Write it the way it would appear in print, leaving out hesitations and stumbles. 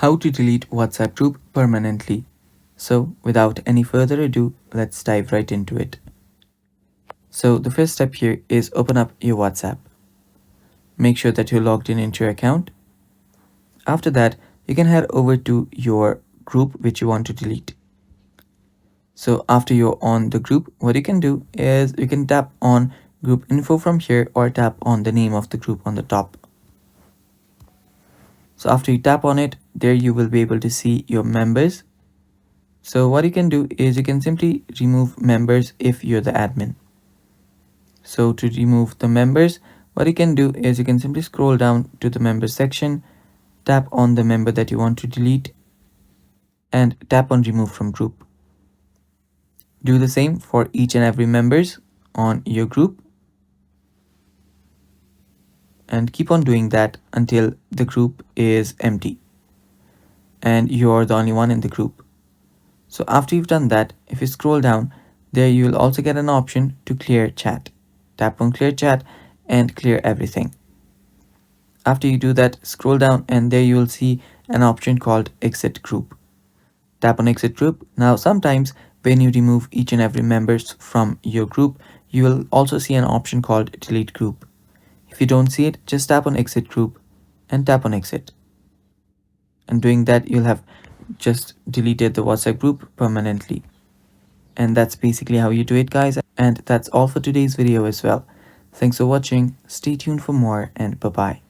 How to delete WhatsApp group permanently. So without any further ado, let's dive right into it. So the first step here is open up your WhatsApp. Make sure that you're logged in into your account. After that, you can head over to your group which you want to delete. So after you're on the group, what you can do is you can tap on group info from here or tap on the name of the group on the top. So after you tap on it, there you will be able to see your members. So what you can do is you can simply remove members if you're the admin. So to remove the members, what you can do is you can simply scroll down to the members section, tap on the member that you want to delete, and tap on remove from group. Do the same for each and every members on your group, and keep on doing that until the group is empty and you're the only one in the group. So after you've done that, if you scroll down, there you will also get an option to clear chat. Tap on clear chat and clear everything. After you do that, scroll down and there you will see an option called exit group. Tap on exit group. Now sometimes when you remove each and every members from your group, you will also see an option called delete group. If you don't see it, just tap on exit group and tap on exit. And doing that, you'll have just deleted the WhatsApp group permanently. And that's basically how you do it, guys. And that's all for today's video as well. Thanks for watching. Stay tuned for more, and bye bye.